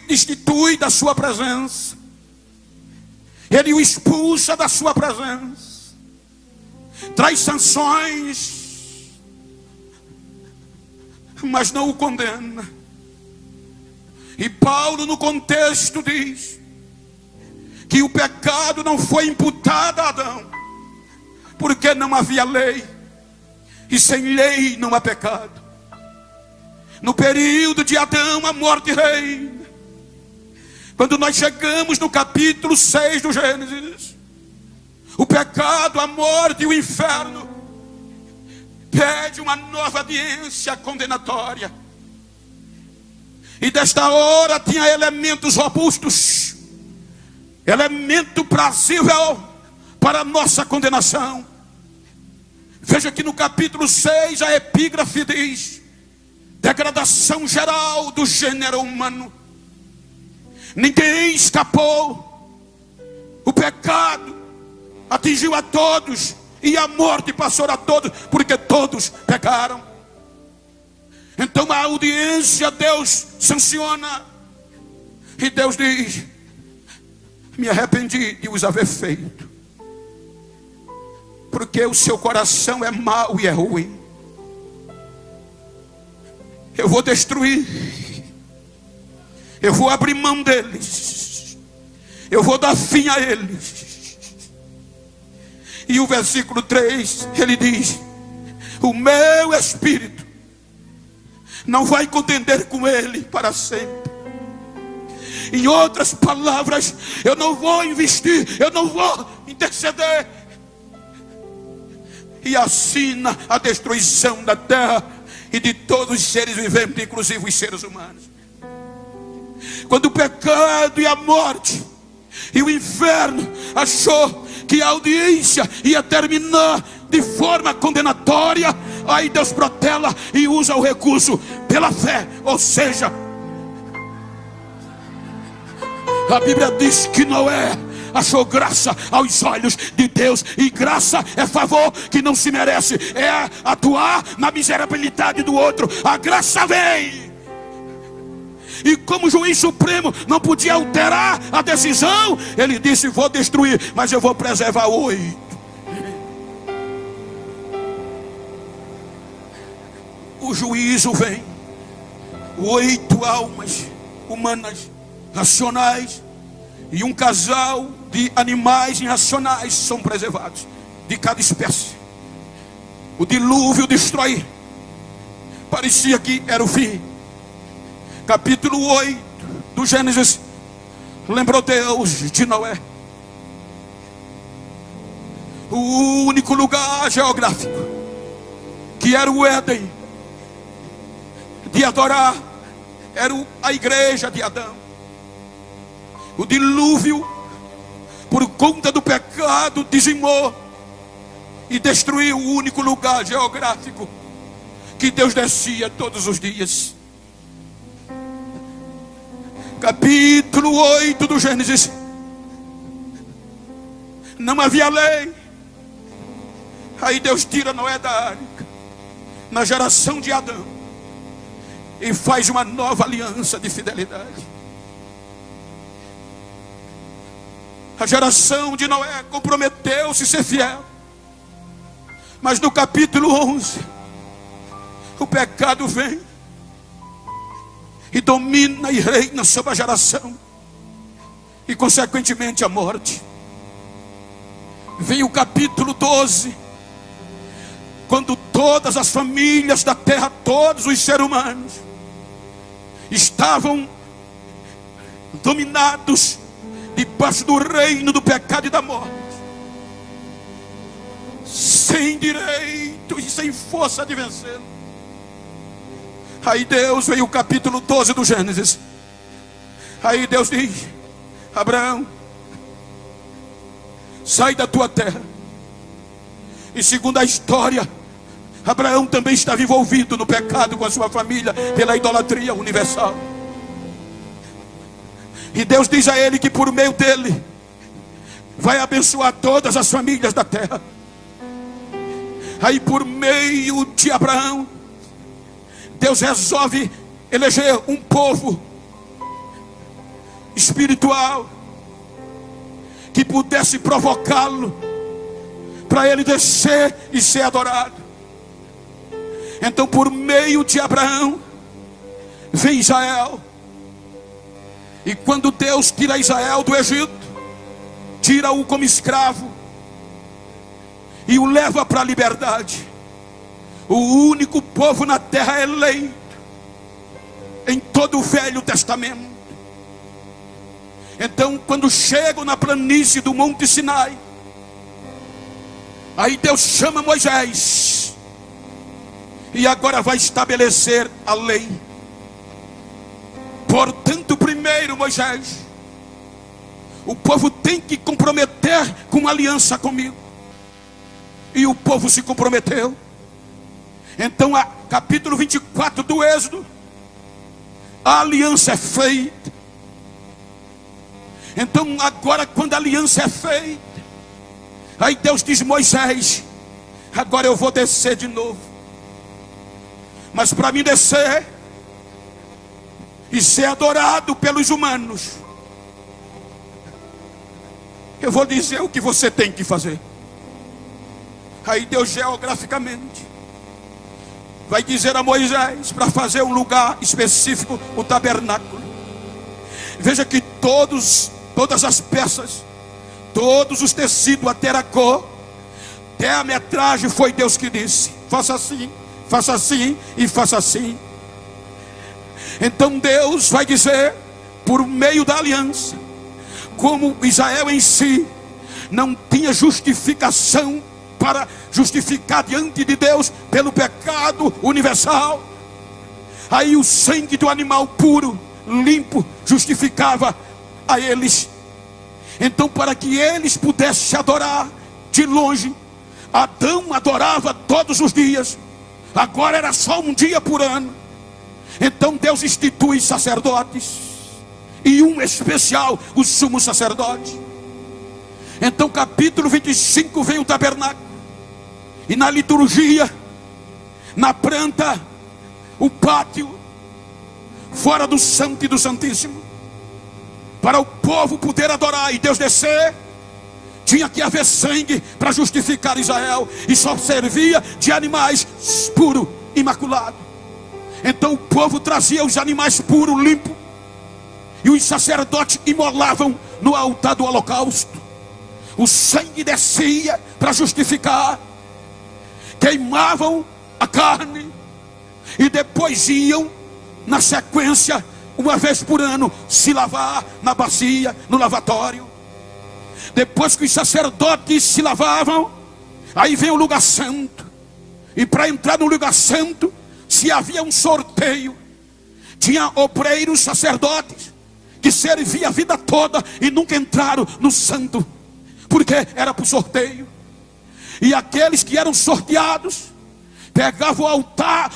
destitui da sua presença. Ele o expulsa da sua presença. Traz sanções, mas não o condena. E Paulo, no contexto, diz que o pecado não foi imputado a Adão, porque não havia lei, e sem lei não há pecado. No período de Adão, a morte reina. Quando nós chegamos no capítulo 6 do Gênesis, o pecado, a morte e o inferno pede uma nova audiência condenatória. E desta hora tinha elementos robustos, elemento prazível para a nossa condenação. Veja que no capítulo 6 a epígrafe diz: degradação geral do gênero humano. Ninguém escapou. O pecado atingiu a todos, e a morte passou a todos, porque todos pecaram. Então a audiência, Deus sanciona, e Deus diz: me arrependi de os haver feito, porque o seu coração é mau e é ruim. Eu vou destruir, eu vou abrir mão deles, eu vou dar fim a eles. E o versículo 3, ele diz: o meu espírito não vai contender com ele para sempre. Em outras palavras, eu não vou investir, eu não vou interceder. E assina a destruição da terra e de todos os seres viventes, inclusive os seres humanos. Quando o pecado e a morte e o inferno achou que a audiência ia terminar de forma condenatória, aí Deus protela e usa o recurso pela fé. Ou seja, a Bíblia diz que Noé achou graça aos olhos de Deus. E graça é favor que não se merece, é atuar na miserabilidade do outro. A graça vem, e como juiz supremo não podia alterar a decisão, ele disse: vou destruir, mas eu vou preservar 8. O juízo vem, 8 almas humanas racionais e um casal de animais irracionais são preservados, de cada espécie. O dilúvio destrói, parecia que era o fim. Capítulo 8 do Gênesis, lembrou Deus de Noé. O único lugar geográfico que era o Éden de adorar era a igreja de Adão. O dilúvio, por conta do pecado, dizimou e destruiu o único lugar geográfico que Deus descia todos os dias. Capítulo 8 do Gênesis. Não havia lei. Aí Deus tira Noé da arca, na geração de Adão, e faz uma nova aliança de fidelidade. A geração de Noé comprometeu-se a ser fiel. Mas no capítulo 11, o pecado vem e domina e reina sobre a geração, e consequentemente a morte. Vem o capítulo 12, quando todas as famílias da terra, todos os seres humanos estavam dominados debaixo do reino do pecado e da morte, sem direito e sem força de vencer. Aí Deus veio o capítulo 12 do Gênesis. Aí Deus diz: Abraão, sai da tua terra. E segundo a história, Abraão também estava envolvido no pecado com a sua família, pela idolatria universal. E Deus diz a ele que por meio dele vai abençoar todas as famílias da terra. Aí por meio de Abraão, Deus resolve eleger um povo espiritual que pudesse provocá-lo para ele descer e ser adorado. Então, por meio de Abraão, vem Israel. E quando Deus tira Israel do Egito, tira-o como escravo e o leva para a liberdade. O único povo na terra eleito em todo o Velho Testamento. Então, quando chegam na planície do Monte Sinai, aí Deus chama Moisés, e agora vai estabelecer a lei. Portanto, primeiro, Moisés, o povo tem que comprometer com uma aliança comigo. E o povo se comprometeu. Então, capítulo 24 do Êxodo, a aliança é feita. Então, agora, quando a aliança é feita, aí Deus diz: Moisés, agora eu vou descer de novo. Mas para mim descer e ser adorado pelos humanos, eu vou dizer o que você tem que fazer. Aí Deus geograficamente vai dizer a Moisés para fazer um lugar específico, o tabernáculo. Veja que todas as peças, todos os tecidos, até a cor, até a metragem, foi Deus que disse: faça assim e faça assim. Então Deus vai dizer, por meio da aliança, como Israel em si não tinha justificação para justificar diante de Deus pelo pecado universal, aí o sangue do animal puro, limpo, justificava a eles. Então, para que eles pudessem adorar de longe, Adão adorava todos os dias, agora era só um dia por ano. Então Deus institui sacerdotes, e um especial, o sumo sacerdote. Então, capítulo 25 vem o tabernáculo, e na liturgia, na planta, o pátio, fora do Santo e do Santíssimo, para o povo poder adorar e Deus descer, tinha que haver sangue para justificar Israel, e só servia de animais puros, imaculados. Então o povo trazia os animais puros, limpos, e os sacerdotes imolavam no altar do holocausto. O sangue descia para justificar, queimavam a carne, e depois iam, na sequência, uma vez por ano, se lavar na bacia, no lavatório. Depois que os sacerdotes se lavavam, aí vem o lugar santo. E para entrar no lugar santo, se havia um sorteio. Tinha obreiros, sacerdotes, que serviam a vida toda e nunca entraram no santo, porque era por sorteio. E aqueles que eram sorteados pegavam o altar,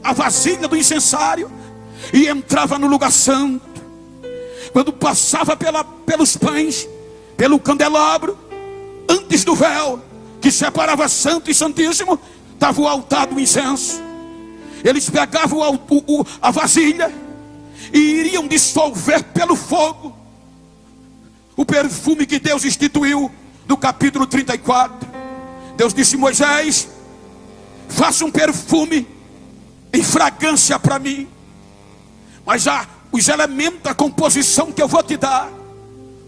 a vasilha do incensário, e entrava no lugar santo. Quando passava pelos pães, pelo candelabro, antes do véu que separava santo e santíssimo, estava o altar do incenso. Eles pegavam a vasilha e iriam dissolver pelo fogo o perfume que Deus instituiu no capítulo 34. Deus disse: Moisés, faça um perfume em fragrância para mim, mas os elementos da composição que eu vou te dar,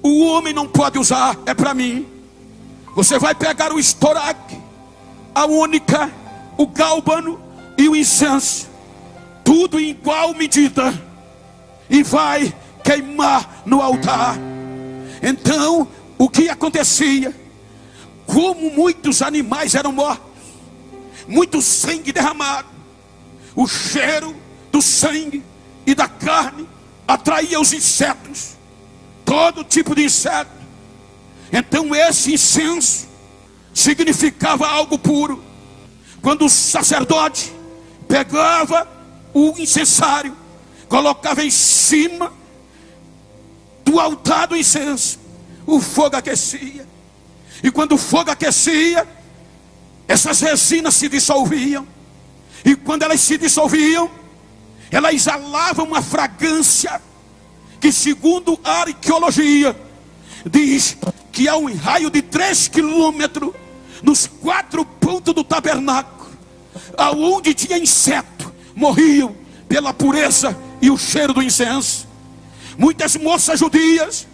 o homem não pode usar, é para mim. Você vai pegar o estoraque, a única, o gálbano e o incenso, tudo em igual medida, e vai queimar no altar. Então, o que acontecia? Como muitos animais eram mortos, muito sangue derramado, o cheiro do sangue e da carne atraía os insetos, todo tipo de inseto. Então esse incenso significava algo puro. Quando o sacerdote pegava o incensário, colocava em cima do altar do incenso, o fogo aquecia. E quando o fogo aquecia, essas resinas se dissolviam. E quando elas se dissolviam, elas exalavam uma fragrância que segundo a arqueologia, diz que há um raio de 3 quilômetros nos 4 pontos do tabernáculo, aonde tinha inseto, morriam pela pureza e o cheiro do incenso. Muitas moças judias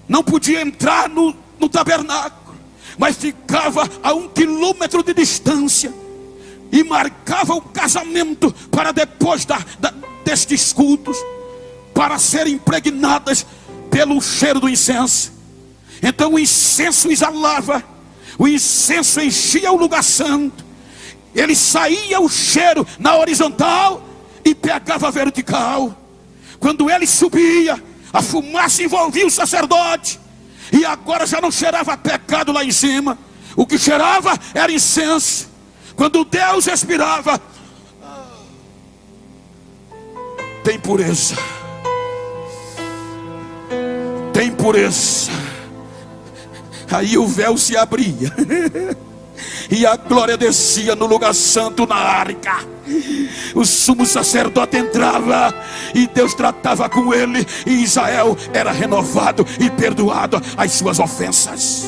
não podiam entrar no tabernáculo, mas ficava a 1 quilômetro de distância e marcava o casamento para depois destes cultos, para serem impregnadas pelo cheiro do incenso. Então o incenso exalava, o incenso enchia o lugar santo, ele saía o cheiro na horizontal e pegava a vertical. Quando ele subia, a fumaça envolvia o sacerdote, e agora já não cheirava pecado lá em cima, o que cheirava era incenso. Quando Deus respirava, tem pureza, tem pureza. Aí o véu se abria e a glória descia no lugar santo na arca. O sumo sacerdote entrava e Deus tratava com ele, e Israel era renovado e perdoado as suas ofensas.